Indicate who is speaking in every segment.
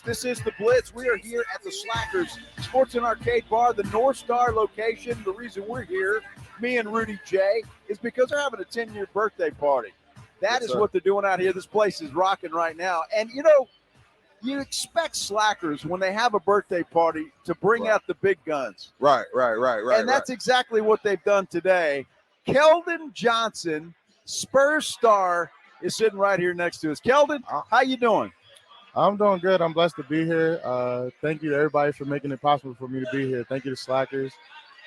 Speaker 1: This is The Blitz. We are here at the Slackers Sports and Arcade Bar, the North Star location. The reason we're here, me and Rudy J, is because they're having a 10-year birthday party. That is what they're doing out here. This place is rocking right now. And, you know, you expect Slackers, when they have a birthday party, to bring out the big guns.
Speaker 2: Right.
Speaker 1: And that's exactly what they've done today. Keldon Johnson, Spurs star, is sitting right here next to us. Keldon, how you doing?
Speaker 3: I'm doing good. I'm blessed to be here. Thank you to everybody for making it possible for me to be here. Thank you to Slackers.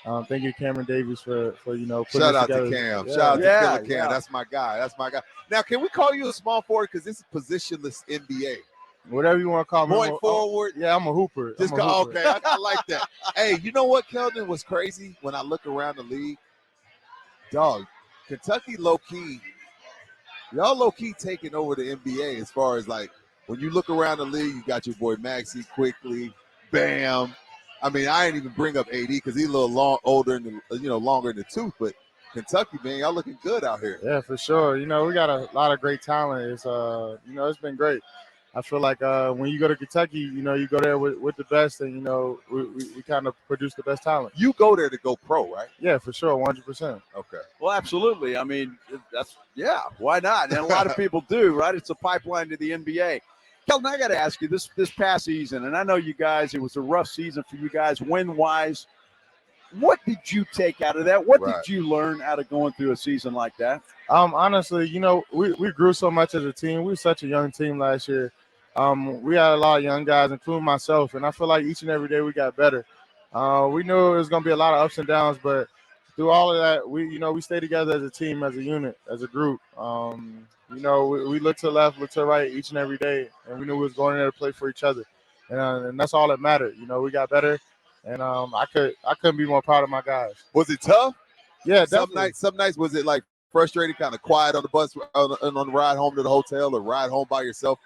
Speaker 3: Thank you to Cameron Davies for putting
Speaker 2: Shout out
Speaker 3: together.
Speaker 2: to Cam.
Speaker 3: Yeah.
Speaker 2: Shout out to Killer Cam. Yeah. That's my guy. Now, can we call you a small forward? Because this is positionless NBA.
Speaker 3: Whatever you want to call me.
Speaker 2: Point forward.
Speaker 3: I'm a hooper.
Speaker 2: Okay, I like that. Hey, you know what, Keldon, was crazy when I look around the league? Dog, Kentucky y'all low-key taking over the NBA as far as, like, when you look around the league, you got your boy Maxey, Quickly, Bam. I mean, I ain't even bring up AD because he's a little older and longer in the tooth. But Kentucky, man, y'all looking good out here.
Speaker 3: Yeah, for sure. You know, we got a lot of great talent. It's it's been great. I feel like when you go to Kentucky, you go there with the best, and we kind of produce the best talent.
Speaker 2: You go there to go pro, right?
Speaker 3: Yeah, for sure, 100%.
Speaker 2: Okay.
Speaker 1: Well, absolutely. I mean, why not? And a lot of people do, right? It's a pipeline to the NBA. Keldon, I got to ask you, this past season, and I know you guys, it was a rough season for you guys win-wise. What did you take out of that? What did you learn out of going through a season like that?
Speaker 3: Honestly, we grew so much as a team. We were such a young team last year. We had a lot of young guys, including myself, and I feel like each and every day we got better. We knew it was going to be a lot of ups and downs, but through all of that, we stayed together as a team, as a unit, as a group. We looked to the left, looked to the right each and every day, and we knew we was going there to play for each other, and that's all that mattered. We got better, and I couldn't be more proud of my guys.
Speaker 2: Was it tough?
Speaker 3: Yeah,
Speaker 2: definitely. Some nights was it like frustrating, kind of quiet on the bus on the ride home to the hotel, or ride home by yourself?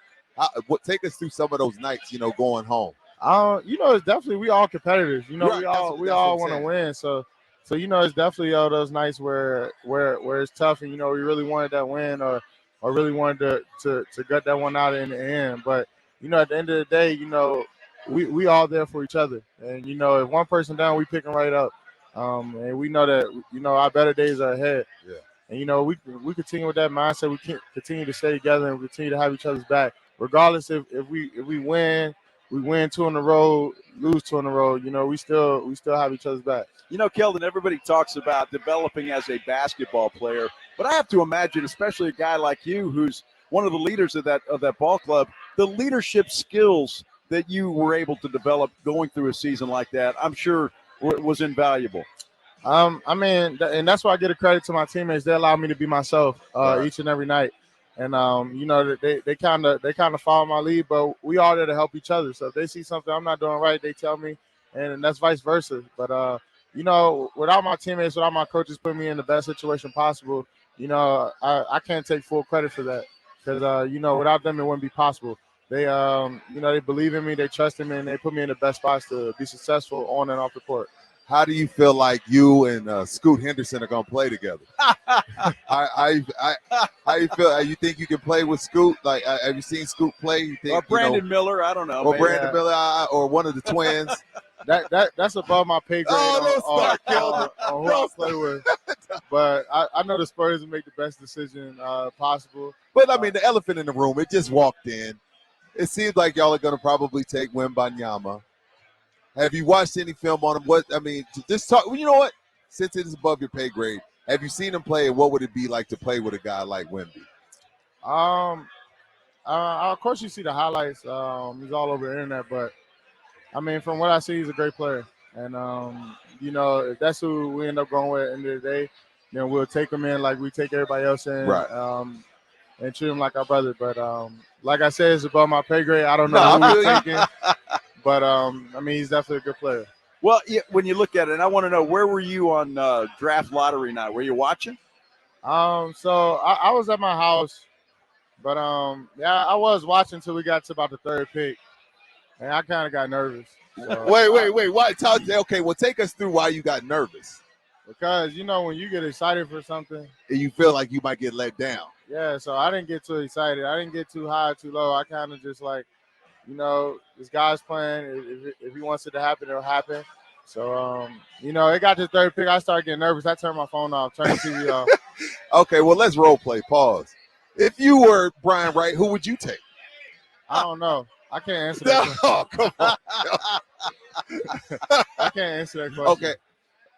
Speaker 2: Take us through some of those nights, going home.
Speaker 3: It's definitely, we all competitors. We all want to win. So it's definitely those nights where it's tough, and we really wanted that win, or really wanted to gut that one out in the end. But at the end of the day, we all there for each other, and if one person down, we picking right up. And we know that our better days are ahead.
Speaker 2: Yeah.
Speaker 3: And we continue with that mindset. We can continue to stay together, and we continue to have each other's back. Regardless if we win 2 in a row, lose 2 in a row, we still have each other's back.
Speaker 1: Keldon, everybody talks about developing as a basketball player, but I have to imagine, especially a guy like you, who's one of the leaders of that ball club, the leadership skills that you were able to develop going through a season like that, I'm sure was invaluable.
Speaker 3: And that's why I get a credit to my teammates. They allow me to be myself each and every night. And they kind of follow my lead, but we all there to help each other. So if they see something I'm not doing right, they tell me, and that's vice versa. But without my teammates, without my coaches putting me in the best situation possible, I can't take full credit for that, because without them it wouldn't be possible. They they believe in me, they trust in me, and they put me in the best spots to be successful on and off the court.
Speaker 2: How do you feel like you and Scoot Henderson are going to play together? How you feel? You think you can play with Scoot? Like, have you seen Scoot play? You think,
Speaker 1: or Brandon Miller? I don't know.
Speaker 2: Or Brandon Miller, or one of the twins.
Speaker 3: That's above my pay grade
Speaker 2: on
Speaker 3: who I play with. But I know the Spurs will make the best decision possible.
Speaker 2: But, I mean, the elephant in the room, it just walked in. It seems like y'all are going to probably take Wembanyama. Have you watched any film on him? Just talk. You know what? Since it is above your pay grade, have you seen him play, and what would it be like to play with a guy like Wemby?
Speaker 3: Of course, you see the highlights. He's all over the internet, but from what I see, he's a great player. And if that's who we end up going with at the end of the day, then we'll take him in like we take everybody else in,
Speaker 2: right.
Speaker 3: And treat him like our brother. But like I said, it's above my pay grade. I don't know who we're taking. But, he's definitely a good player.
Speaker 1: Well, when you look at it, and I want to know, where were you on draft lottery night? Were you watching?
Speaker 3: So I was at my house, but, I was watching until we got to about the 3rd pick, and I kind of got nervous. So,
Speaker 2: wait. Why? Okay, well, take us through why you got nervous.
Speaker 3: Because, when you get excited for something.
Speaker 2: And you feel like you might get let down.
Speaker 3: Yeah, so I didn't get too excited. I didn't get too high or too low. I kind of just this guy's playing. If he wants it to happen, it'll happen. So, it got the third pick. I started getting nervous. I turned my phone off, turned the TV off.
Speaker 2: Okay, well, let's role play. Pause. If you were Brian Wright, who would you take?
Speaker 3: I don't know. I can't answer that question.
Speaker 2: Oh, come on.
Speaker 3: I can't answer that question.
Speaker 2: Okay,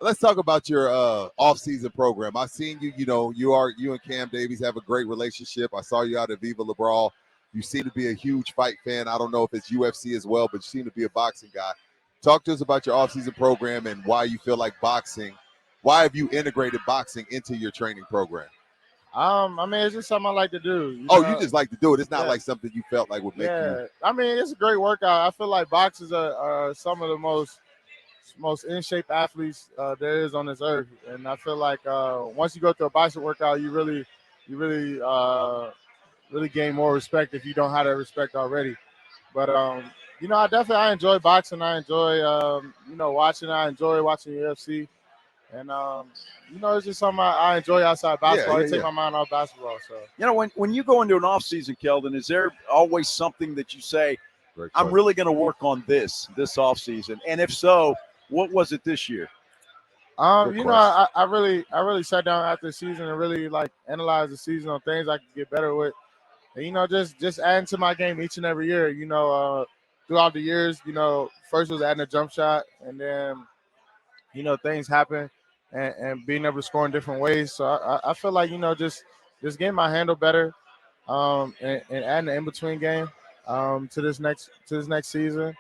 Speaker 2: let's talk about your off-season program. I've seen you. You and Cam Davies have a great relationship. I saw you out at Viva La Brawl. You seem to be a huge fight fan. I don't know if it's UFC as well, but you seem to be a boxing guy. Talk to us about your off-season program and why you feel like boxing. Why have you integrated boxing into your training program?
Speaker 3: It's just something I like to do.
Speaker 2: You just like to do it. It's not like something you felt like would make you.
Speaker 3: It's a great workout. I feel like boxers are some of the most in shape athletes there is on this earth, and I feel like once you go through a boxing workout, you really gain more respect if you don't have that respect already. But I enjoy boxing. I enjoy watching. I enjoy watching UFC. And it's just something I enjoy outside basketball. I take my mind off basketball. So
Speaker 1: when you go into an off season, Keldon, is there always something that you say, I'm really going to work on this off season? And if so, what was it this year?
Speaker 3: I really sat down after the season and really analyzed the season on things I could get better with. And just adding to my game each and every year. Throughout the years, first was adding a jump shot, and then things happen. And being able to score in different ways. So I feel like, just getting my handle better and adding an in-between game to this next season.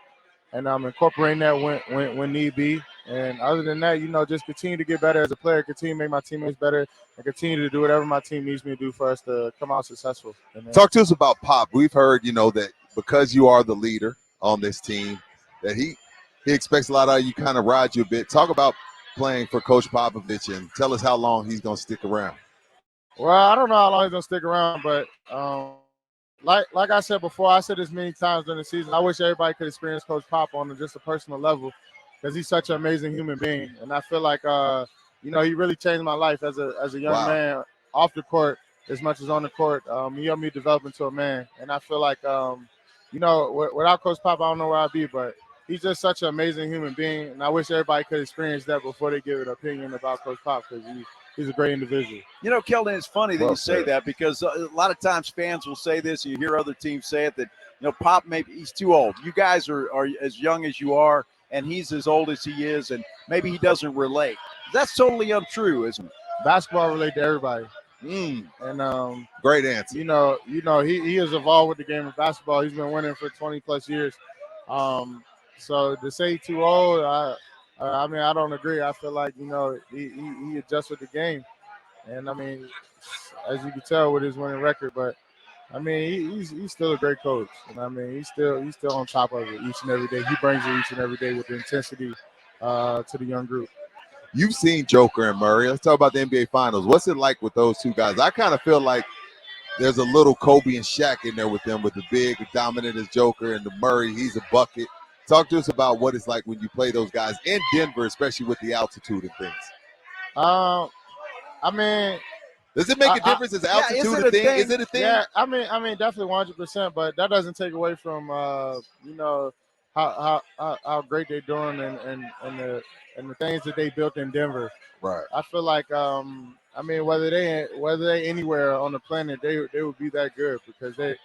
Speaker 3: And incorporating that when need be. And other than that, just continue to get better as a player, continue to make my teammates better, and continue to do whatever my team needs me to do for us to come out successful.
Speaker 2: Talk to us about Pop. We've heard, that because you are the leader on this team, that he expects a lot out of you, kind of rides you a bit. Talk about playing for Coach Popovich and tell us how long he's going to stick around.
Speaker 3: Well, I don't know how long he's going to stick around, but like I said before, I said this many times during the season, I wish everybody could experience Coach Pop on just a personal level because he's such an amazing human being. And I feel like, he really changed my life as a young man off the court as much as on the court. He helped me develop into a man. And I feel like, without Coach Pop, I don't know where I'd be, but he's just such an amazing human being, and I wish everybody could experience that before they give an opinion about Coach Pop because he's a great individual.
Speaker 1: Keldon, it's funny that you say that because a lot of times fans will say this, and you hear other teams say it, that, Pop, maybe he's too old. You guys are as young as you are, and he's as old as he is, and maybe he doesn't relate. That's totally untrue, isn't it?
Speaker 3: Basketball relates to everybody.
Speaker 2: And great answer.
Speaker 3: He has evolved with the game of basketball. He's been winning for 20-plus years. So to say too old, I don't agree. I feel like, he adjusts with the game. And, as you can tell with his winning record, but, he's still a great coach. And, he's still on top of it each and every day. He brings it each and every day with the intensity to the young group.
Speaker 2: You've seen Joker and Murray. Let's talk about the NBA Finals. What's it like with those two guys? I kind of feel like there's a little Kobe and Shaq in there with them, with the big, dominant as Joker, and the Murray, he's a bucket. Talk to us about what it's like when you play those guys in Denver, especially with the altitude and things. Does it make a difference? Is altitude a thing? Is it a thing?
Speaker 3: Yeah, definitely 100%. But that doesn't take away from how great they're doing and the things that they built in Denver.
Speaker 2: Right.
Speaker 3: I feel like whether they anywhere on the planet, they would be that good because they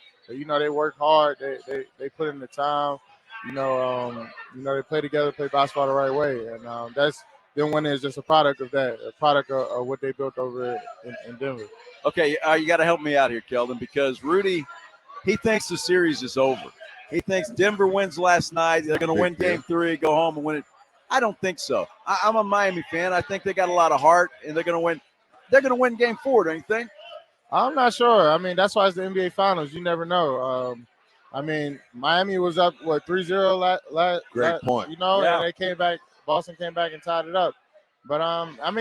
Speaker 3: work hard. They put in the time. They play together, play basketball the right way, and that's them winning is just a product of that, a product of what they built over in Denver.
Speaker 1: Okay, you got to help me out here, Keldon, because Rudy, he thinks the series is over. He thinks Denver wins last night. They're going to win Game 3, go home and win it. I don't think so. I'm a Miami fan. I think they got a lot of heart, and they're going to win. They're going to win Game 4, don't you think?
Speaker 3: I'm not sure. That's why it's the NBA Finals. You never know. Miami was up, 3-0 last.
Speaker 2: Great point.
Speaker 3: And they came back. Boston came back and tied it up. But,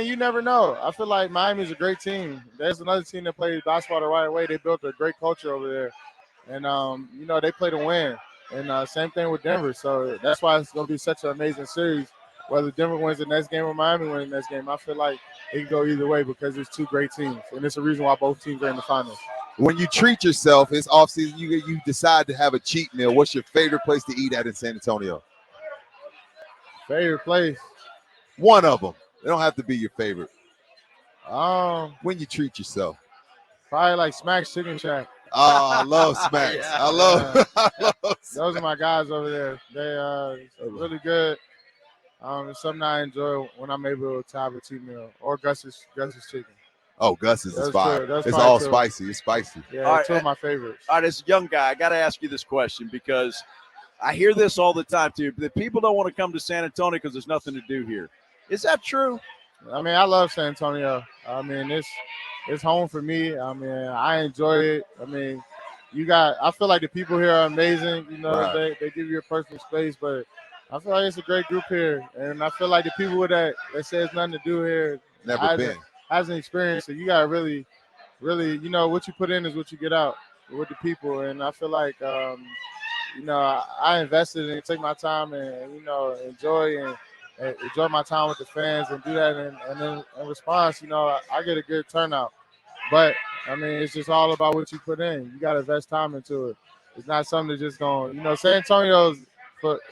Speaker 3: you never know. I feel like Miami's a great team. There's another team that plays basketball the right way. They built a great culture over there. And, they play to win. And same thing with Denver. So that's why it's going to be such an amazing series. Whether Denver wins the next game or Miami wins the next game, I feel like it can go either way because it's two great teams. And it's a reason why both teams are in the finals.
Speaker 2: When you treat yourself, it's off season. You decide to have a cheat meal. What's your favorite place to eat at in San Antonio?
Speaker 3: Favorite place?
Speaker 2: One of them. They don't have to be your favorite.
Speaker 3: When
Speaker 2: you treat yourself.
Speaker 3: Probably like Smack's Chicken Shack.
Speaker 2: Oh, I love Smacks.
Speaker 1: Yeah.
Speaker 2: I love Smacks.
Speaker 3: Those are my guys over there. They really good. It's something I enjoy when I'm able to have a cheat meal or Gus's Chicken.
Speaker 2: Oh, Gus's is fire.
Speaker 3: That's
Speaker 2: it's all
Speaker 3: two.
Speaker 2: spicy. It's spicy.
Speaker 3: Yeah,
Speaker 1: All right,
Speaker 3: two of my favorites.
Speaker 1: All right, as a young guy, I got to ask you this question because I hear this all the time too. That people don't want to come to San Antonio because there's nothing to do here. Is that true?
Speaker 3: I mean, I love San Antonio. I mean, it's home for me. I mean, I enjoy it. I mean, I feel like the people here are amazing. You know,
Speaker 2: Right.
Speaker 3: they give you a personal space, but I feel like it's a great group here. And I feel like the people that say it's nothing to do here hasn't experienced it. You got to really, you know, what you put in is what you get out with the people. And I feel like, you know, I invested and take my time and, you know, enjoy my time with the fans and do that. And then in response, you know, I get a good turnout. But, I mean, it's just all about what you put in. You got to invest time into it. It's not something that's just going, you know, San Antonio's,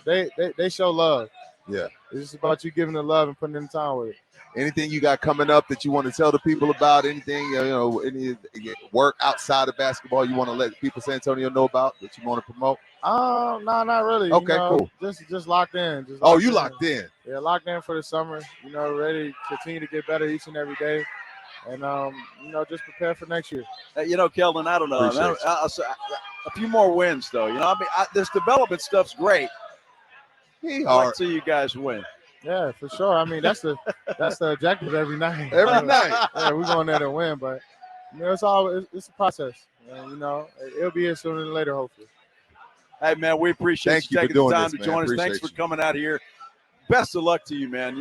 Speaker 3: they show love.
Speaker 2: Yeah.
Speaker 3: It's just about you giving the love and putting in the time with it.
Speaker 2: Anything you got coming up that you want to tell the people about? Anything, you know, any work outside of basketball you want to let people San Antonio know about that you want to promote?
Speaker 3: No, not really.
Speaker 2: Okay,
Speaker 3: you know,
Speaker 2: cool.
Speaker 3: Just locked in.
Speaker 2: Locked in.
Speaker 3: Yeah, locked in for the summer. You know, ready to continue to get better each and every day. And, you know, just prepare for next year.
Speaker 1: You know, Keldon, I don't know. A few more wins, though. You know, I mean, this development stuff's great. I'd like to see you guys win.
Speaker 3: Yeah, for sure. I mean, that's the objective every night.
Speaker 2: Every night.
Speaker 3: Yeah, we're going there to win, but you know, it's a process. And, you know, it'll be here sooner than later, hopefully.
Speaker 1: Hey, man, we appreciate
Speaker 2: Thank
Speaker 1: you
Speaker 2: you for
Speaker 1: taking the
Speaker 2: doing
Speaker 1: time
Speaker 2: this,
Speaker 1: to
Speaker 2: man.
Speaker 1: join us. Thanks for coming out here. Best of luck to you, man.